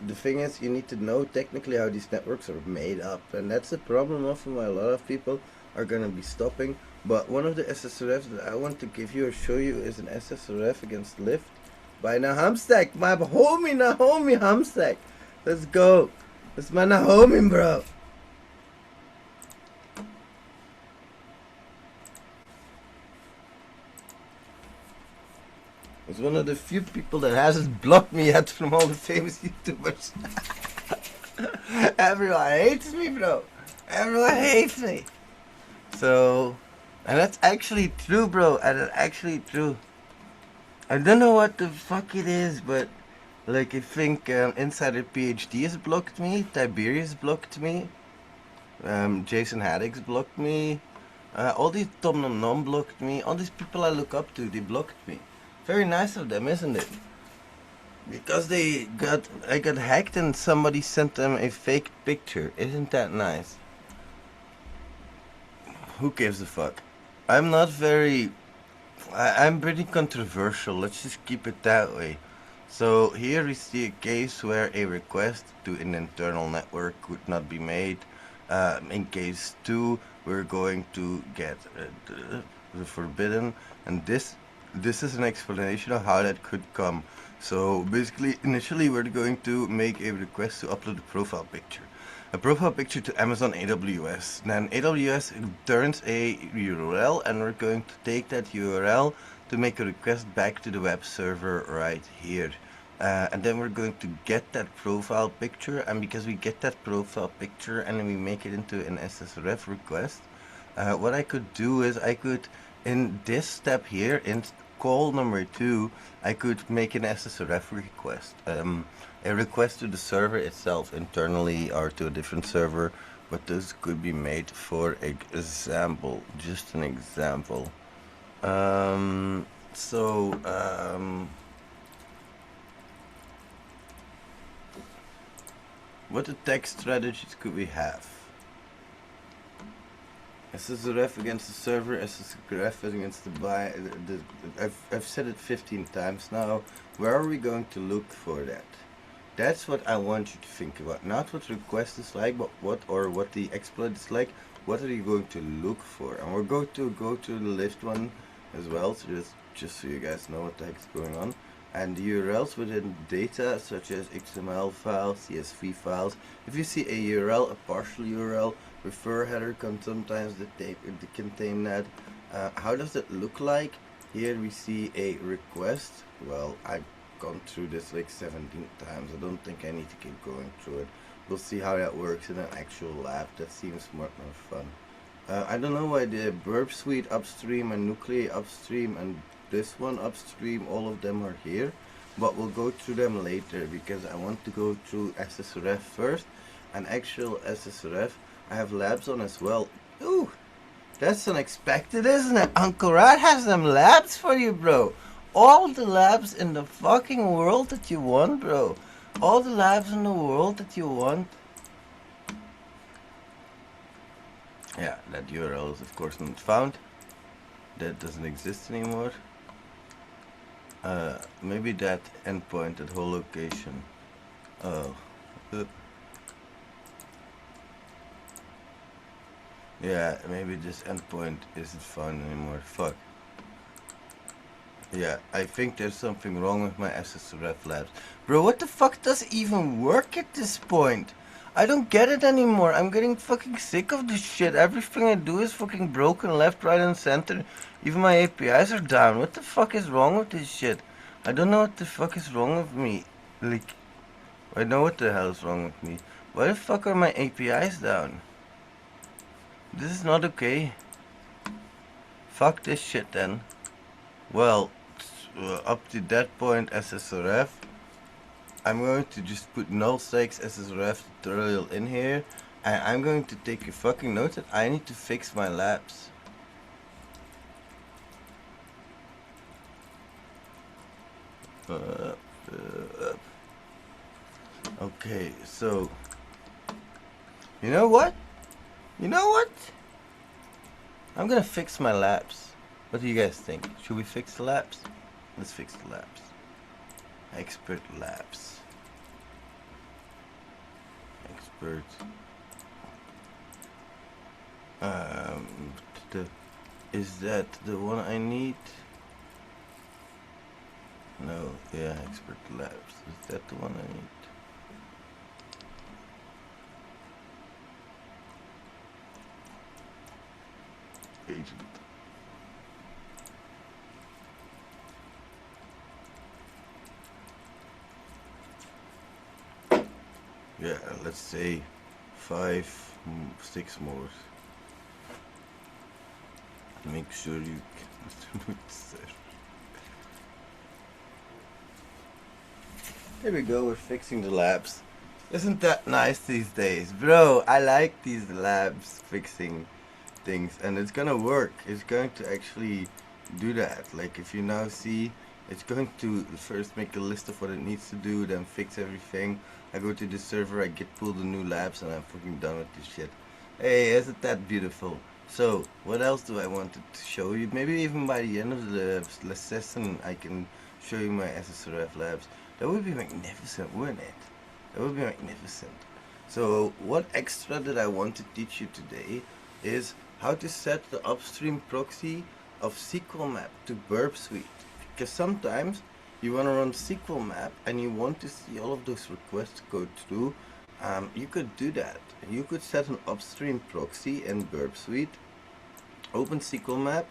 Speaker 1: the thing is, you need to know technically how these networks are made up, and that's the problem often why a lot of people are going to be stopping. But one of the SSRFs that I want to give you or show you is an SSRF against Lyft by Nahamstack, my homie Nahomi Hamstack. Let's go. That's my Nahomi, bro. It's one of the few people that hasn't blocked me yet from all the famous YouTubers. Everyone hates me, bro. Everyone hates me. So, and that's actually true, bro. And it's actually true. I don't know what the fuck it is, but like I think Insider PhD has blocked me, Tiberius blocked me, Jason Haddix blocked me, all these Tom Nom Nom blocked me, all these people I look up to, they blocked me. Very nice of them, isn't it? Because I got hacked and somebody sent them a fake picture. Isn't that nice? Who gives a fuck? I'm not very. I'm pretty controversial. Let's just keep it that way. So here we see a case where a request to an internal network could not be made. In case 2, we're going to get the forbidden, and this is an explanation of how that could come. So basically, initially we're going to make a request to upload a profile picture to Amazon AWS. Then AWS turns a URL, and we're going to take that URL to make a request back to the web server right here. And then we're going to get that profile picture, and because we get that profile picture and then we make it into an SSRF request, what I could do is I could, in this step here, in call number 2, I could make an SSRF request. A request to the server itself internally or to a different server, but this could be made for example, just an example. What attack strategies could we have? SSRF against the server, SSRF against the buy. I've said it 15 times now. Where are we going to look for that? That's what I want you to think about. Not what request is like, but what the exploit is like. What are you going to look for? And we're going to go to the Lyft one as well, so just so you guys know what the heck is going on. And the URLs within data, such as XML files, CSV files. If you see a URL, a partial URL, refer header can sometimes contain that. How does it look like? Here we see a request. Well, I've gone through this like 17 times. I don't think I need to keep going through it. We'll see how that works in an actual lab. That seems more fun. I don't know why the Burp Suite upstream and Nuclei upstream and this one upstream, all of them are here, but we'll go through them later because I want to go through SSRF first. And actual SSRF, I have labs on as well. Ooh, that's unexpected, isn't it? Uncle Rat has them labs for you, bro. All the labs in the fucking world that you want, bro. All the labs in the world that you want. Yeah, that URL is of course not found. That doesn't exist anymore. Maybe that endpoint, that whole location. Oh. Yeah, maybe this endpoint isn't found anymore. Fuck. Yeah, I think there's something wrong with my SSRF labs. Bro, what the fuck does even work at this point? I don't get it anymore. I'm getting fucking sick of this shit. Everything I do is fucking broken left, right, and center. Even my APIs are down. What the fuck is wrong with this shit? I don't know what the fuck is wrong with me. Like, I know what the hell is wrong with me. Why the fuck are my APIs down? This is not okay. Fuck this shit then. Well, up to that point, SSRF, I'm going to just put null stakes SSRF tutorial in here, and I'm going to take a fucking note that I need to fix my labs. Okay, so you know what? I'm gonna fix my labs. What do you guys think? Should we fix the labs? Let's fix the labs. Expert labs. Expert. Is that the one I need? No, yeah, expert labs. Is that the one I need? Agent. Yeah, let's say 5, 6 more. Make sure you can. There we go, we're fixing the labs. Isn't that nice these days? Bro, I like these labs fixing things, and it's gonna work. It's going to actually do that. Like if you now see It's going to first make a list of what it needs to do, then fix everything. I go to the server, I get pull the new labs, and I'm fucking done with this shit. Hey, isn't that beautiful? So, what else do I want to show you? Maybe even by the end of the session, I can show you my SSRF labs. That would be magnificent, wouldn't it? That would be magnificent. So, what extra that I want to teach you today is how to set the upstream proxy of SQL map to Burp Suite. Because sometimes you want to run SQL map and you want to see all of those requests go through. You could do that. You could set an upstream proxy in Burp Suite, open SQL map,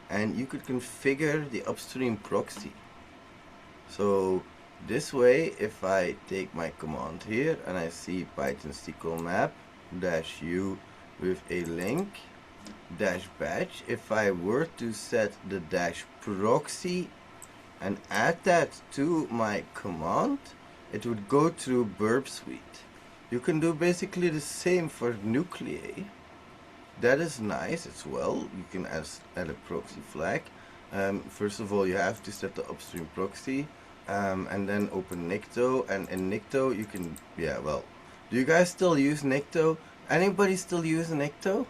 Speaker 1: and you could configure the upstream proxy. So this way, if I take my command here and I see Python SQL map -u with a link -badge, if I were to set the -proxy and add that to my command, it would go through Burp Suite. You can do basically the same for nuclei. That is nice as well. You can add a proxy flag. First of all, you have to set the upstream proxy, and then open Nicto. And in Nicto, you can, yeah, well, do you guys still use Nicto? Anybody still use Nicto?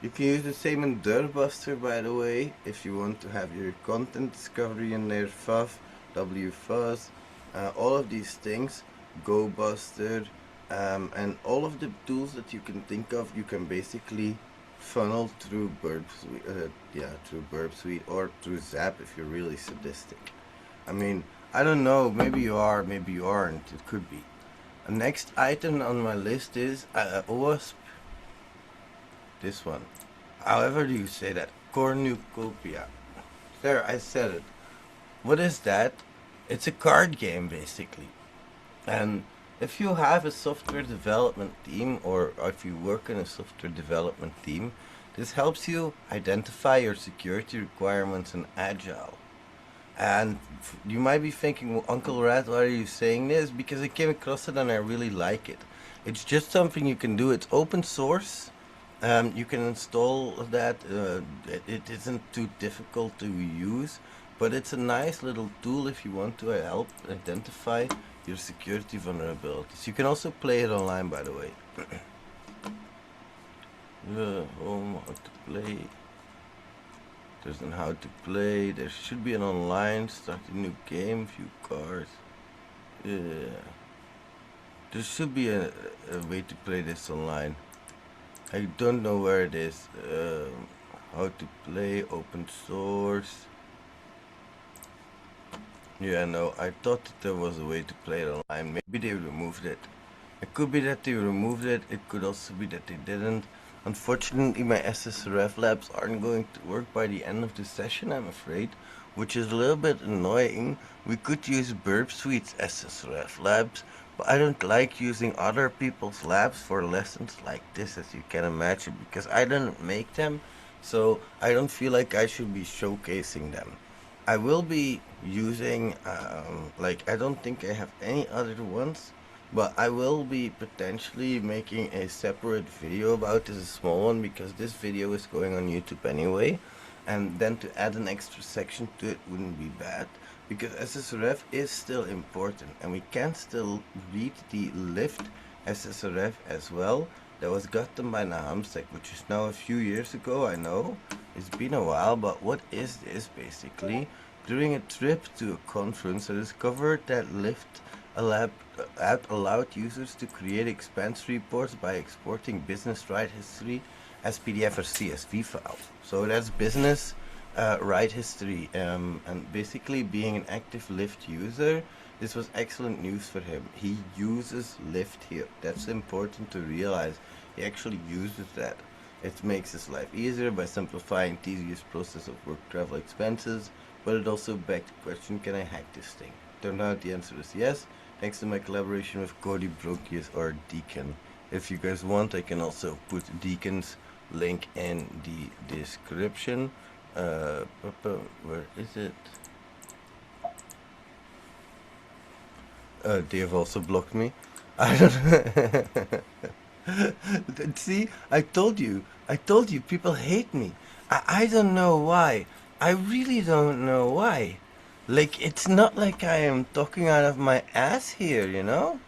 Speaker 1: You can use the same in Dirtbuster, by the way, if you want to have your content discovery in there, FUF, WFuzz, all of these things, GoBuster, and all of the tools that you can think of, you can basically funnel through Burp Suite, through Burp Suite, or through Zap if you're really sadistic. I mean, I don't know, maybe you are, maybe you aren't, it could be. The next item on my list is OWASP. This one. However do you say that? Cornucopia. There, I said it. What is that? It's a card game, basically. And if you have a software development team, or if you work in a software development team, this helps you identify your security requirements in Agile. And you might be thinking, well, Uncle Rat, why are you saying this? Because I came across it and I really like it. It's just something you can do. It's open source. You can install that. It isn't too difficult to use, but it's a nice little tool if you want to help identify your security vulnerabilities. You can also play it online, by the way. How to play. There's an how to play. There should be an online, start a new game, few cards. There should be a way to play this online. I don't know where it is. How to play, open source. Yeah, no, I thought that there was a way to play it online. Maybe they removed it. It could be that they removed it. It could also be that they didn't. Unfortunately, my SSRF labs aren't going to work by the end of the session, I'm afraid, which is a little bit annoying. We could use Burp Suite's SSRF labs, but I don't like using other people's labs for lessons like this, as you can imagine, because I didn't make them, so I don't feel like I should be showcasing them. I will be using, I don't think I have any other ones, but I will be potentially making a separate video about this, a small one, because this video is going on YouTube anyway, and then to add an extra section to it wouldn't be bad, because SSRF is still important, and we can still read the Lyft SSRF as well. That was gotten by Nahamsek, which is now a few years ago, I know. It's been a while, but what is this basically? During a trip to a conference, I discovered that Lyft allowed users to create expense reports by exporting business ride history as PDF or CSV files. So that's business ride history, and basically being an active Lyft user, this was excellent news for him. He uses Lyft here. That's important to realize. He actually uses that. It makes his life easier by simplifying tedious process of work travel expenses, but it also begs the question, can I hack this thing? Turned out the answer is yes, thanks to my collaboration with Cody Brokius or Deacon. If you guys want, I can also put Deacon's link in the description. Where is it? They have also blocked me. I don't see, I told you, people hate me. I don't know why. I really don't know why. Like, it's not like I am talking out of my ass here, you know?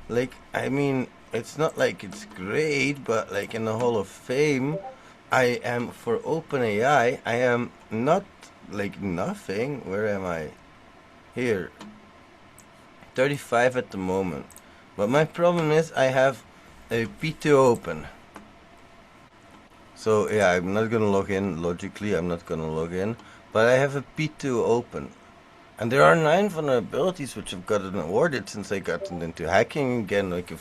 Speaker 1: Like, I mean, it's not like it's great, but like in the Hall of Fame, I am for OpenAI, I am not like nothing. Where am I? Here, 35 at the moment. But my problem is I have a P2 open. So yeah, I'm not gonna log in. Logically, I'm not gonna log in. But I have a P2 open. And there are 9 vulnerabilities which have gotten awarded since I got into hacking again, like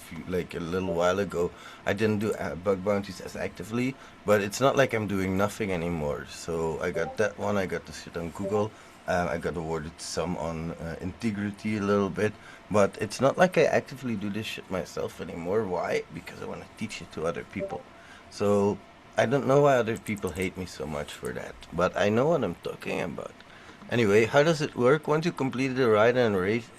Speaker 1: a little while ago. I didn't do bug bounties as actively, but it's not like I'm doing nothing anymore. So I got that one. I got the shit on Google. I got awarded some on integrity a little bit, but it's not like I actively do this shit myself anymore. Why? Because I want to teach it to other people. So I don't know why other people hate me so much for that, but I know what I'm talking about. Anyway, how does it work? Once you completed a ride and raise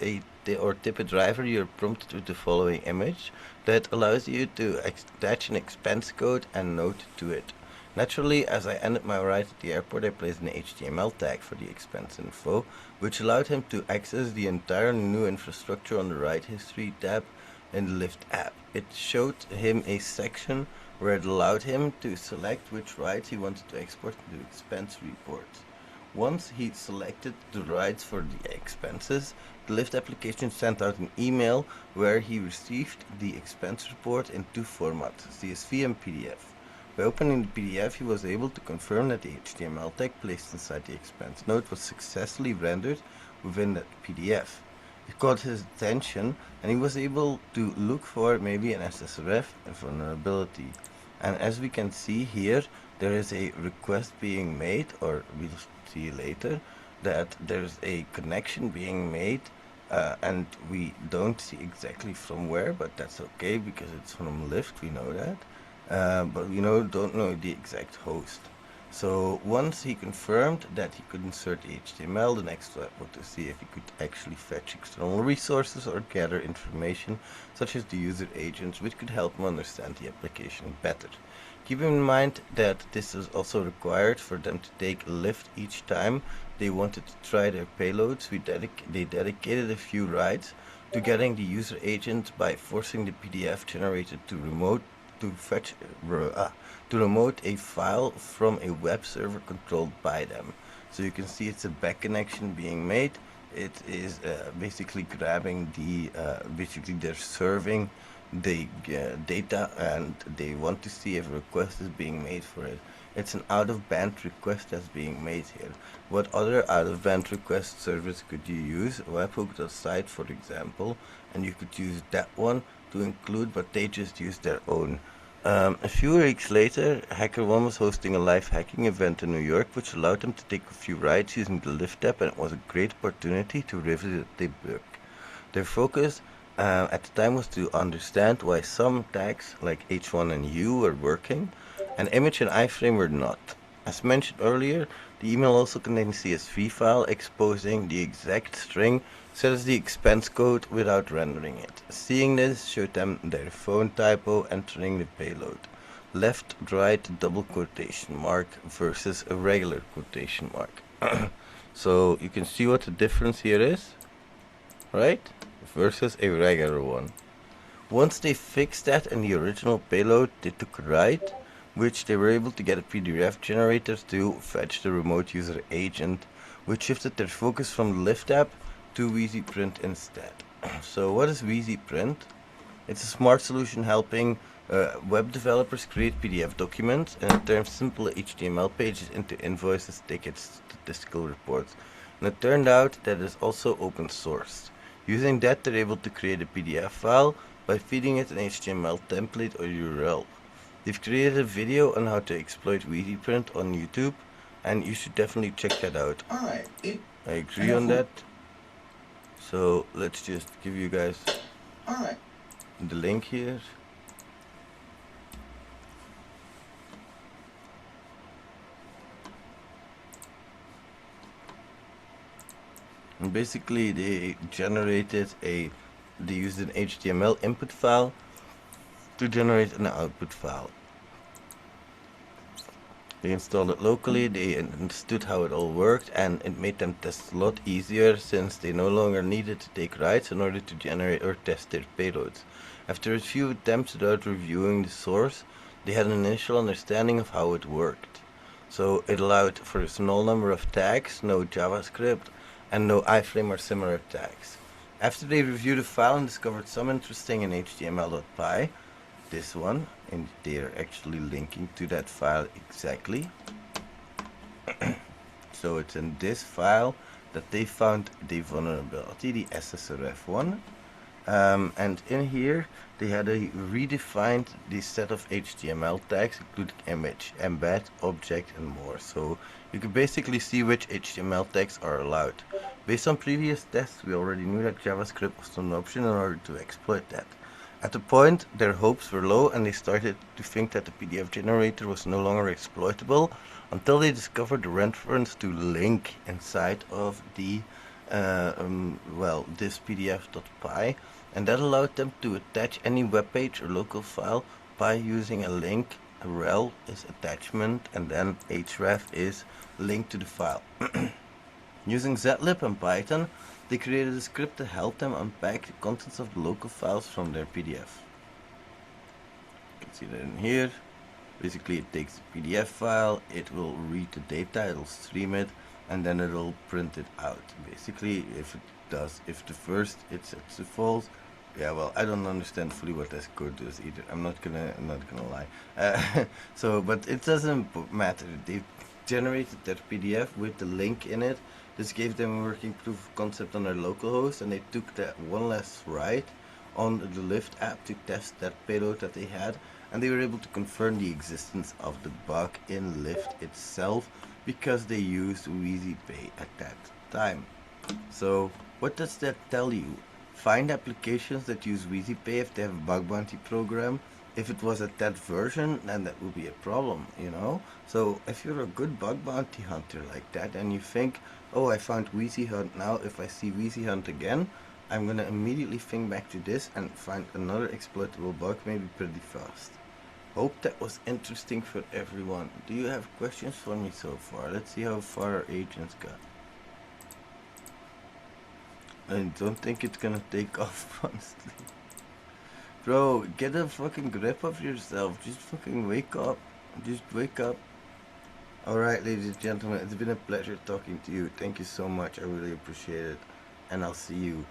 Speaker 1: or tip a driver, you're prompted with the following image that allows you to attach an expense code and note to it. Naturally, as I ended my ride at the airport, I placed an HTML tag for the expense info, which allowed him to access the entire new infrastructure on the ride history tab in the Lyft app. It showed him a section where it allowed him to select which rides he wanted to export to the expense report. Once he selected the rides for the expenses, the Lyft application sent out an email where he received the expense report in 2 formats, CSV and PDF. By opening the PDF, he was able to confirm that the HTML tag placed inside the expense note was successfully rendered within that PDF. It caught his attention, and he was able to look for maybe an SSRF vulnerability. And as we can see here, there is a request being made, or we'll see later, that there's a connection being made, and we don't see exactly from where, but that's okay because it's from Lyft, we know that. But we don't know the exact host. So once he confirmed that he could insert the HTML, the next step was to see if he could actually fetch external resources or gather information such as the user agents, which could help him understand the application better. Keep in mind that this is also required for them to take a Lyft each time they wanted to try their payloads. They dedicated a few rides to getting the user agent by forcing the PDF generated to remote a file from a web server controlled by them. So you can see it's a back connection being made. It is basically grabbing basically they're serving the data, and they want to see if a request is being made for it. It's an out-of-band request that's being made here. What other out-of-band request service could you use? Webhook.site, for example, and you could use that one to include, but they just use their own. A few weeks later, HackerOne was hosting a live hacking event in New York, which allowed them to take a few rides using the Lyft app, and it was a great opportunity to revisit the book. Their focus at the time was to understand why some tags like H1 and U were working, and image and iframe were not. As mentioned earlier, the email also contained a CSV file exposing the exact string set as the expense code without rendering it. Seeing this showed them their phone typo entering the payload. Left, right, double quotation mark versus a regular quotation mark. So you can see what the difference here is, right? Versus a regular one. Once they fixed that in the original payload, they took a write, which they were able to get a PDF generator to fetch the remote user agent, which shifted their focus from the Lyft app to WheezyPrint instead. So what is WheezyPrint? It's a smart solution helping web developers create PDF documents and turn simple HTML pages into invoices, tickets, statistical reports. And it turned out that it's also open source. Using that, they're able to create a PDF file by feeding it an HTML template or URL. They've created a video on how to exploit WheezyPrint on YouTube, and you should definitely check that out.
Speaker 4: Alright.
Speaker 1: I agree on that. So let's just give you guys the link here. And basically they used an HTML input file to generate an output file. They installed it locally, they understood how it all worked, and it made them test a lot easier since they no longer needed to take writes in order to generate or test their payloads. After a few attempts without reviewing the source, they had an initial understanding of how it worked. So it allowed for a small number of tags, no JavaScript, and no iframe or similar tags. After they reviewed the file and discovered some interesting in html.py, this one, and they are actually linking to that file exactly. So it's in this file that they found the vulnerability, the SSRF one. And in here they had redefined the set of HTML tags, including image, embed, object, and more. So you can basically see which HTML tags are allowed. Based on previous tests, we already knew that JavaScript was an option in order to exploit that. At the point, their hopes were low and they started to think that the PDF generator was no longer exploitable until they discovered the reference to link inside of the this pdf.py, and that allowed them to attach any web page or local file by using a link. A rel is attachment, and then href is link to the file. Using zlib and Python, they created a script to help them unpack the contents of the local files from their PDF. You can see that in here. Basically, it takes the PDF file, it will read the data, it will stream it, and then it will print it out. Basically, if the first it sets to false, yeah, well, I don't understand fully what this code does either. I'm not gonna lie. But it doesn't matter. They generated that PDF with the link in it. This gave them a working proof of concept on their local host, and they took that one last write on the Lyft app to test that payload that they had, and they were able to confirm the existence of the bug in Lyft itself because they used WheezyPay at that time. So what does that tell you? Find applications that use WheezyPay if they have a bug bounty program. If it was at that version, then that would be a problem, you know? So if you're a good bug bounty hunter like that and you think, oh, I found Wheezy Hunt, now if I see Wheezy Hunt again, I'm gonna immediately think back to this and find another exploitable bug maybe pretty fast. Hope that was interesting for everyone. Do you have questions for me so far? Let's see how far our agents got. I don't think it's gonna take off, honestly. Bro, get a fucking grip of yourself. Just fucking wake up. Just wake up. Alright, ladies and gentlemen, it's been a pleasure talking to you. Thank you so much. I really appreciate it. And I'll see you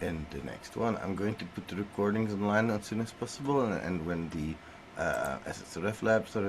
Speaker 1: in the next one. I'm going to put the recordings online as soon as possible, and when the SSRF labs are